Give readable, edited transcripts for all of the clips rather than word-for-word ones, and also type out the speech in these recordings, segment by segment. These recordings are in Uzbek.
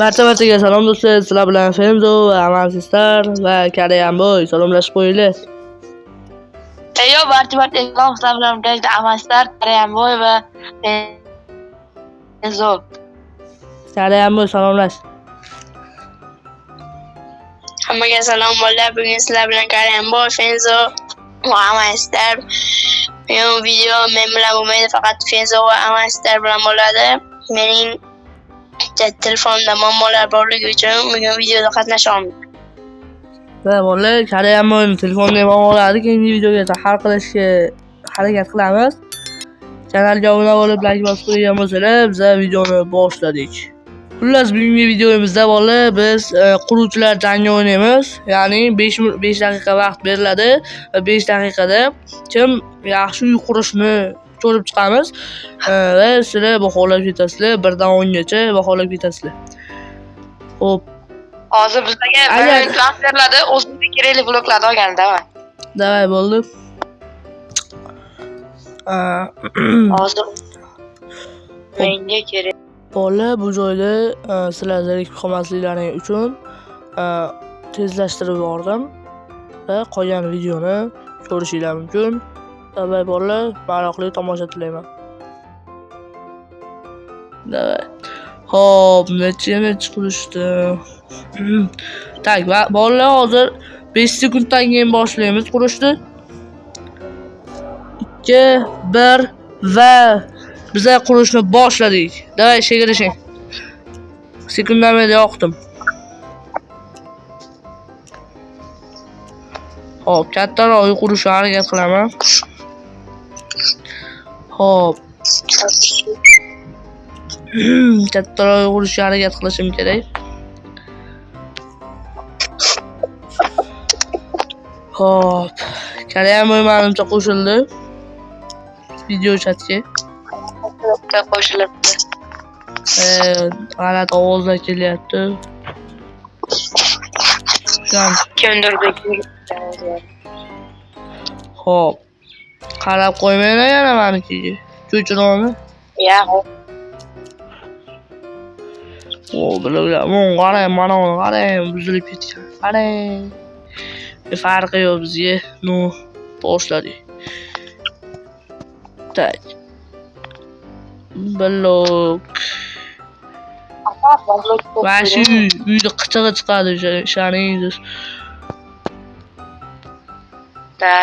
Barchaga salom do'stlar, sizlar bilan Fenzo va Amal Sister va Karayamboy salomlashib qo'yinglar. Yo, barchaga salom, sizlar bilan birga Amal Sister, Karayamboy va Fenzo. Karayamboy salomlash. Hammaga salom bo'ladi. Bugun sizlar bilan Karayamboy, Fenzo va Amal Sister. Bu video men bilan bo'lmaydi, faqat Fenzo va Amal Sister bilan bo'ladi. Mening telefonimda muammolar borligi uchun bugun videoda qatnasha olmayman. Va bolalar, Karayamboyning telefonidagi muammolarni keyingi videoga hal qilishga harakat qilamiz. Kanalga obuna bo'lib, like bosib qo'ygan bo'lsanglar, biz videoni boshladik. Xullas, bugungi videomizda bolalar biz quruvchilar jangi o'ynaymiz. Ya'ni 5 daqiqa vaqt beriladi va 5 daqiqada kim yaxshi uy qurishni ko'rib chiqamiz va sizlar baholab ketasizlar, 1 dan 10 gacha baholab ketasizlar. Xo'p. Hozir bizga bir vaqt beriladi, o'zimizga kerakli bloklarni olgandaman. Davay bo'ldi. Hozir menga kerak. Bola bu joyda sizlar zerikib qolmasliklaring uchun tezlashtirib yubordim va qolgan videoni ko'rishingiz mumkin. Davay bolalar, maroqli tomosha tilayman. Davay. Xo'p, necha qurishdi. Tak, bolalar hozir 5 sekunddan keyin boshlaymiz qurishni. 2, 1 va biza qurishni boshladik. Davay, shegirishing. Sekundamni yoqdim. Xo'p, kattaroq uy qurishga harakat qilaman. Xo'p. Kattaroq uy qurishga harakat qilishim kerak. Xo'p. Karayamboy menimcha qo'shildi. Video chatga. Qo'shilibdi. G'alati ovozlar kelyapti. Kimdir Xo'p. Qarab qo'ymanglar yana menikiga. Ko'chirolmi? Yo'q. Bilalar, qarang, mana uni qarang, buzilib ketgan. Qarang. Farqi yo'q bizga. Nu, boshladik. Tak. Blok. Vashi uyda qichig'i chiqadi ishoningiz. Da.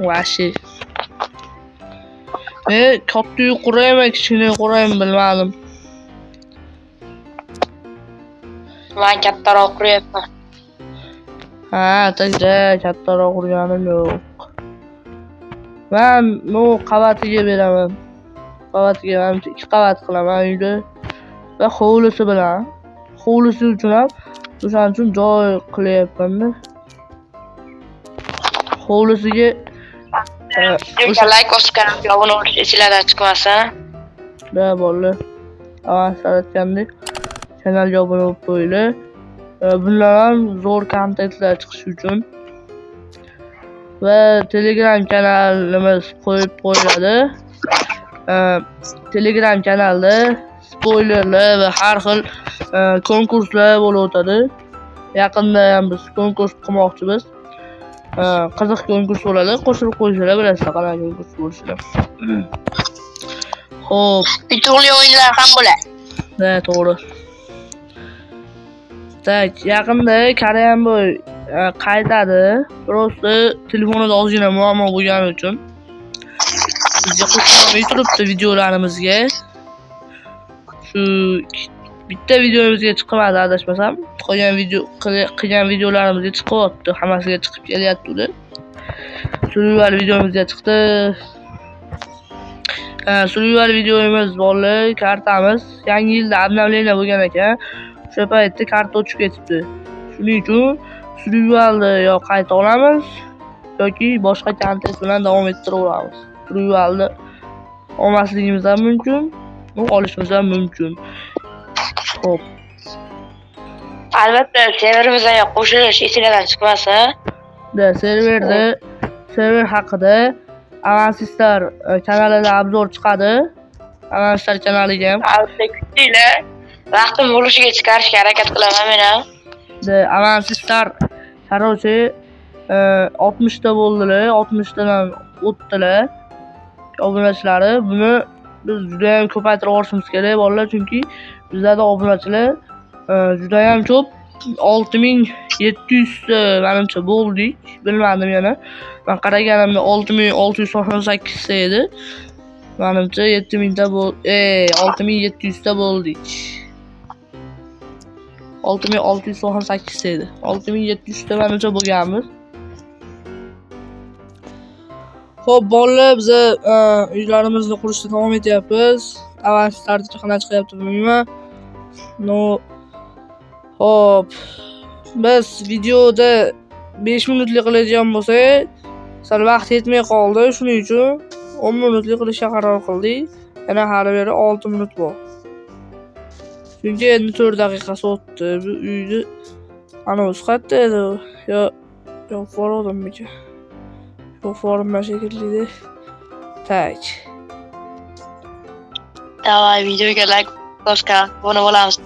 Vashi. Katta uy quraymi, kichkina quraymi bilmadim. Men kattaroq quryapman. Ha, takda kattaroq qurganim yo'q. Men bu qavatiga beraman. Qavatiga men 2 qavat qilaman uyda va hovlisi bilan. Hovlisi uchun ham o'shaning uchun joy qilyapman-da. Hovlisiga like bosib kanalga obuna bo'lish esingizdan chiqmasa. Da bolalar. Avval aytgandek, kanalga obuna bo'lib qo'yinglar. Bunlar ham zo'r kontentlar chiqishi uchun va Telegram kanalimiz qo'yib qo'yiladi. Telegram kanalda spoilerlar va har xil konkurslar bo'lib o'tadi. Yaqinda ham biz konkurs qilmoqchimiz. Qiziq konkurs bo'ladi. Qo'shilib qo'yishlar bilasizlar qanaqa konkurs bo'lishini. Xo'p, Turli o'yinlar ham bo'ladi. Da, to'g'ri. Tak, yaqinda Karayamboy qaytadi. Prosta telefonida ozgina muammo bo'lgani uchun bizga qo'shilmay turibdi videolarimizga. Shu bitta videomizga chiqmadi adashmasam. Qilgan videolarimizga chiqyapti. Hammasiga chiqib kelyapti ular. Survival videomizga chiqdi. Survival videomiz bolalar, kartamiz yangi yilda обновление bo'lgan ekan. O'sha paytda karta o'chib ketibdi. Shuning uchun survivalni yo qayta olamiz yoki boshqa kontent bilan davom ettiraveramiz. Survivalni olmasligimiz ham mumkin, olishimiz ham mumkin. Xo'p. Albatta, serverimizga qo'shilish esingizdan chiqmasa. Da, server haqida Amal Sister kanalida obzor chiqadi. Avanslar kanaliga ham. Albatta kutinglar. Vaqtim bo'lishiga chiqarishga harakat qilaman men ham. Avanslar короче 60 ta bo'ldilar, 60 tadan o'tdilar obunachilari. Buni biz juda ham ko'paytirib olishimiz kerak bolalar, chunki bizlarda obunachilar juda ham ko'p. 6700 ta menimcha bo'ldik. Bilmadim yana. Men qaraganimda 6698 ta edi. Menimcha 7000 ta 6700 ta bo'ldik. 6698 ta edi. 6700 ta menimcha bo'lganmiz. Xo'p, bolalar, biz uylarimizni qurishda davom etyapmiz. Avanslar qanday chiqyapti bilmayman. Xo'p, biz videoda 5 minutlik qiladigan bo'lsak, sal vaqt yetmay qoldi. Shuning uchun 10 minutlik qilishga qaror qildik. Yana hali beri 6 minut bor. Chunki endi 4 daqiqasi o'tdi. Bu uyni ana o'zi qayerda edi? Yo, forodimmikan? Yo'q, forma shekilli. Tak. Davay, videoga like bosgan obuna bo'lamiz.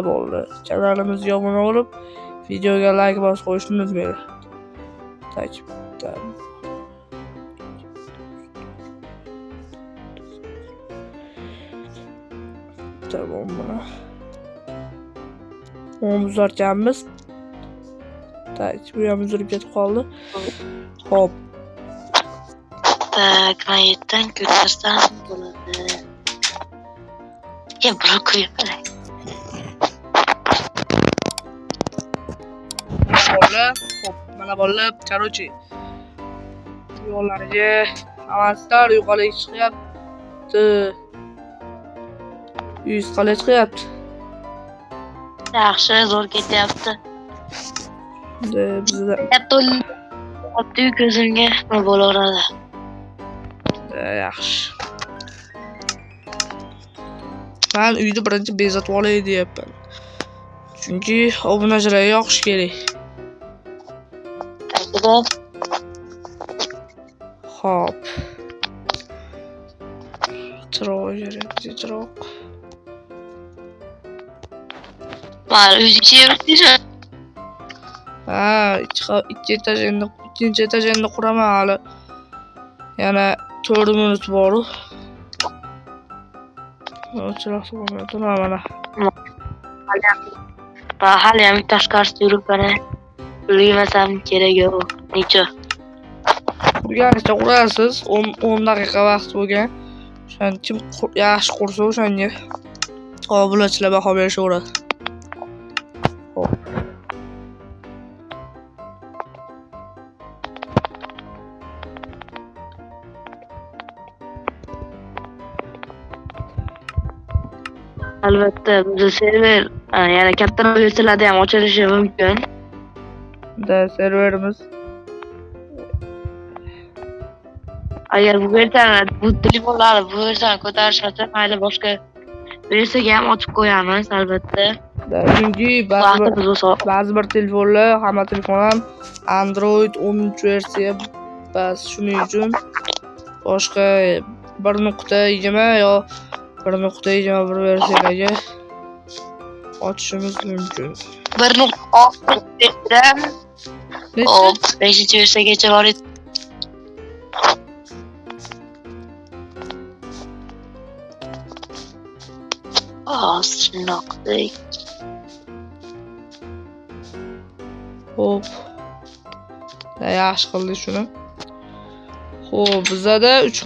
Bo'ldi. Kanalimizga obuna bo'lib, videoga like bosib qo'yishni unutmanglar. Tak. Tamam buna. Onu buzarkanmiz. Tak, bu ham uzilib ketib qoldi. Hop. Tak, mayetdan ko'tarsam bo'ladi. Buni qo'yib Hop, mana bolalar, короче. Yo'llariga avanslar yuqoriga chiqyapti. 100 qala chiqyapti. Yaxshi, zo'r ketyapti. Bizda Otdi ko'zimga nima bo'laveradi. Yaxshi. Men uyni birinchi bezatib olay deyapman. Chunki obunachilarga yoqish kerak. Hop. Chiroq. Mana o'zicha yuribsiz. Ikkinchi etajni quraman hali. Yana 4 minut bor. Chiroq bo'lmaydi, mana. Hali ham tashqarisida yuribman. Bilmasam kerak yo'q. Necha? Burganicha qurasiz. 10 daqiqa vaqt bo'lgan. O'shan kim yaxshi qursa o'shanga obunachilar baho berishaveradi. Hop. Albatta, bu server yana kattaroq versiyalarda ham ochilishi mumkin. Serverimiz agar bu telefonlarni ko'tarishmasa, mayli boshqa versiyaga ham ochib qo'yamiz, albatta. Chunki ba'zi bir telefonlar, hamma telefon ham Android 13 versiya bas. Shuning uchun boshqa 1.20 yo 1.21 versiyalarga ochishimiz mumkin. 1.6dan 5-versiyagacha bor edi. Shundoqdek. Hop. Yaxshi qildik shuni. Xo'p, bizda 3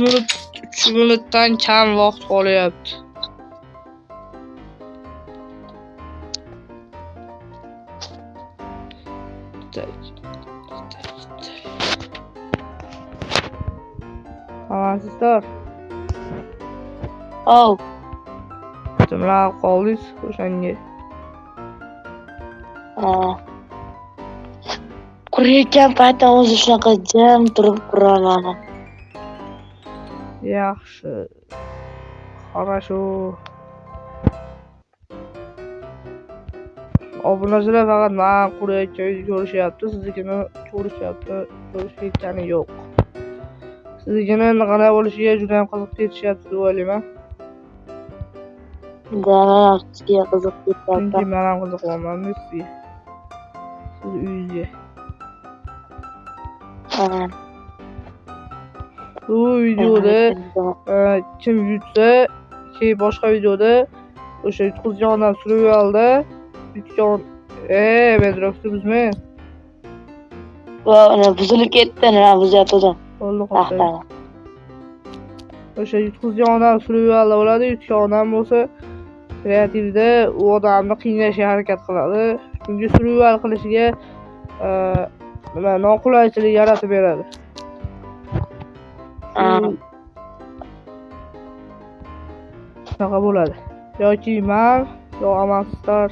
minutdan kam vaqt qolyapti. Avansizlar. Kimlar qoldingiz o'shanga? Qurayotgan paytda o'zi shunaqa jim turib quraman. Yaxshi. Хорошо. Obunachilar faqat men qurayotganini ko'rishyapti, siznikini ko'rishayotgani yo'q. Siznikini qanday bo'lishiga juda ham qiziqib ketishyapti deb o'ylayman. Demek sizga qiziq Chunki ketyapti. men ham qiziqyapman sizga. Siz uyingizga. Bu videoda kim yutsa, keyin boshqa videoda o'sha yutqizgan odam survivalda yutgan bedrockni buzmang. Buzilib ketdi, nima buzyapti? Bo'ldi qo'ying. O'sha yutqizgan odam survivalda bo'ladi, yutgan odam bo'lsa kreativda u odamni qiynashga harakat qiladi. Chunki survival qilishiga nima noqulaychilik yaratib beradi. Shunaqa bo'ladi. Yoki men yo Amastar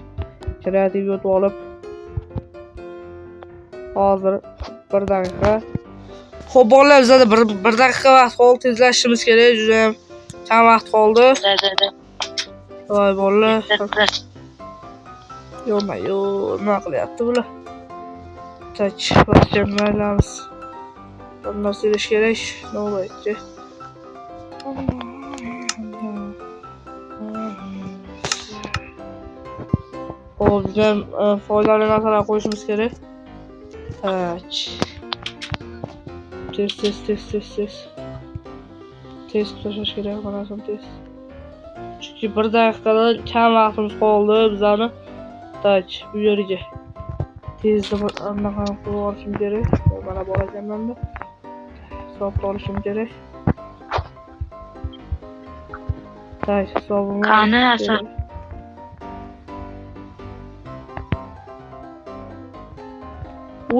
kreativ yutib olib hozir 1 daqiqa. Xo'p, bolalar, bizda 1 daqiqa vaqt qoldi, tezlashishimiz kerak, juda ham kam vaqt qoldi. Voy bolalar. Yo, nima qilyapti bular? Tak, vaqtimiz. Bir narsa qilish kerak, nima bo'layapti? Hop, bizam foydali narsalar qo'yishimiz kerak. Tak. Test. Test tashlash kerak, mana shu test. Chunki 1 daqiqadan kam vaqtimiz qoldi bizani. Tak, bu yerga tezda anaqa qilib olishim kerak. Mana bor ekanman-da. Hisobga olishim kerak. Tak, hisobim. Qani asar.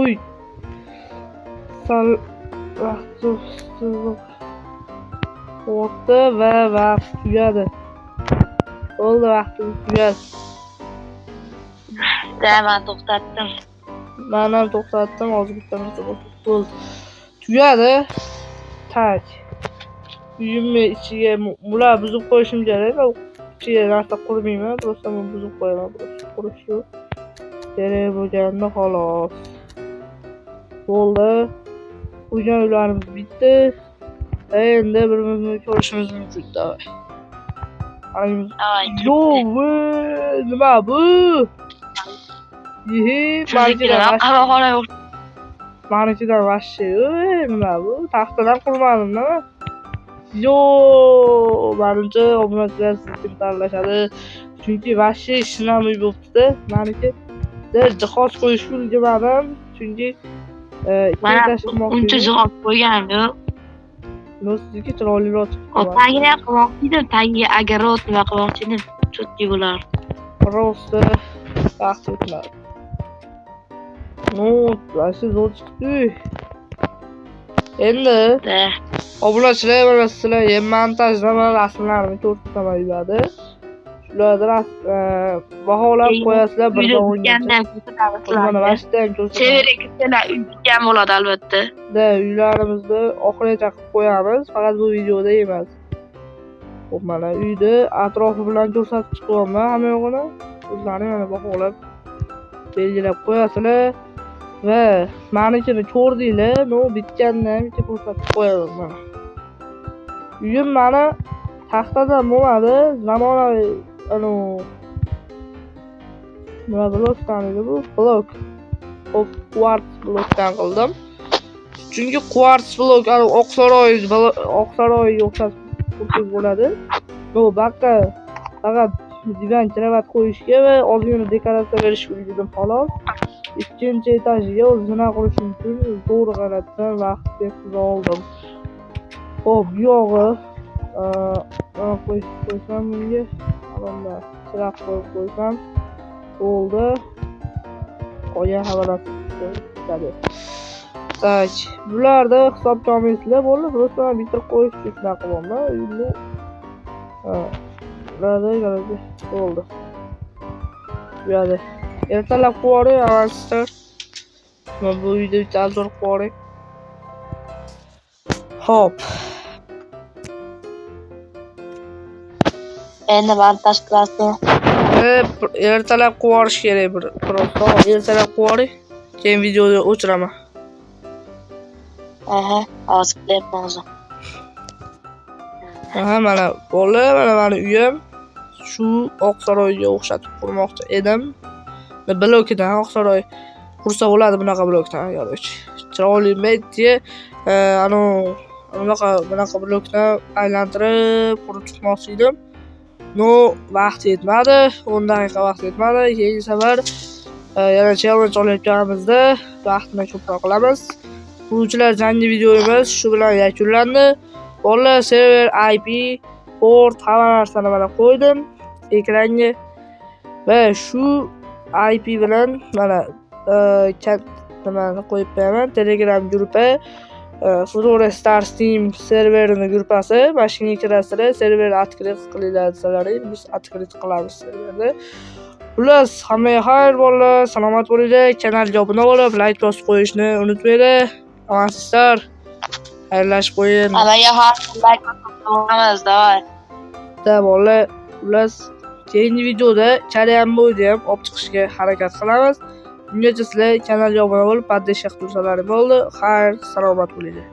Uy. Sal vaqt o'tdi va vaqt tugadi. Bo'ldi, vaqtimiz tugadi. Ben to'xtatdim. Men ham to'xtatdim, hozir bitta narsa bo'ldi. Tugadi. Tak. Uyimni ichiga mular buzib qo'yishim kerak. Ichiga narsa qurmayman, просто men buzib qo'yaman. Qurish yo'q. Kerak bo'lganda xolos. Bo'ldi. Uydan uylarimiz bitdi. Endi birimizni ko'rishimiz mumkin. Davay. Yo, nima bu? Manikidan vashshi. Nima bu? Taxtadan qurmadim-da. Yo, menimcha obunachilar sizni tanlashadi. Chunki vashshi shinamay bo'libdi-da. Meniki jihoz qo'yishga ulgurmadim. Chunki uncha javob qo'yganim yo'q. Sizniki chiroyliroq chiqdi. Tagiga qilmoqchi edim, tagiga agarot nima qilmoqchi edim. Chutki bo'lar. Просто vaqt o'tmadi. Vashshi zo'r chiqdi. Endi obunachilar va sizlar montajlama rasmlarini ko'rsataman uylarda. Shularni baholab qo'yasizlar birdan o'yinganda. Mana vashdan ko'rsataman. Severeklar uyga bo'ladi albatta. Uylarimizni oxirigacha qilib qo'yamiz, faqat bu videoda emas. Xo'p, mana uyni atrofi bilan ko'rsatib chiqyapman hamma yo'g'ini. O'zlaring mana baholab belgilab qo'yasizlar va menikini ko'rdinglar, bitgandan bitta ko'rsatib qo'yaman mana. Uyim mana taxtadan bo'lmadi, zamonaviy nima blokdan edi bu? Blok. Xo'p, kvarts blokdan qildim. Chunki kvarts blok Oqsaroy o'xshatib bo'ladi. Bakka faqat divan kravat qo'yishga va ozgina dekoratsiya berishga ulgurdim xolos. Ikkinchi etajiga o'zini qurishim uchun zo'r g'alatidan vaqt deb oldim. Xo'p, bu yog'i qo'ysam bunga mana chiroq qo'yib qo'ysam bo'ldi. Qolgan havolatadi. Tak, bularda hisobga olmaysizlar, bo'ldi. Просто bitta qo'yish uchun shunaqa qilyapman. Bularda garaji bo'ldi. Bu yerda ertalab qo'ying, Amastar. Men bu uyda bitta azor qo'ying. Hop. Endi montaj qilasizmi? Ertalab qo'yish kerak просто. Ertalab qo'ying. Keyin videoni o'chiraman. Hozir qilyapman o'zim. Mana bolalar, mana uyim. shu Oqsaroyga o'xshatib qurmoqchi edim. Blokdan Oqsaroy qursa bo'ladi bunaqa blokdan, короче. Chiroyli metdi, bunaqa blokdan aylantirib qurib chiqmoqchi edim. No, vaqt yetmadi, 10 daqiqa vaqt yetmadi. Keyingi safar yana challenge olayotganimizda vaqtni ko'proq qilamiz. Quruvchilar jangi videomiz shu bilan yakunlandi. Bolalar server IP, port, hamma narsani mana qo'ydim ekranga va shu IP bilan mana nimani qo'yib qo'yaman. Telegram guruhi Fedora Star Steam serverini gruppasi. Mashinaga kirasizlar, server открыт qilinglar desalaring, biz открыт qilamiz serverni. Xullas, hammaga xayr bolalar, salomat bo'linglar. Kanalga obuna bo'lib, like bosib qo'yishni unutmanglar. Amansizlar. Xayrlashib qo'ying. Hammaga xayr, like bosib qo'yamiz, davay. Bolalar, xullas, keyingi videoda Karyamboyni ham olib chiqishga harakat qilamiz. Bungacha sizlar kanalga obuna bo'lib, poddesh qilib tursalaring bo'ldi. Xayr, salomat bo'linglar.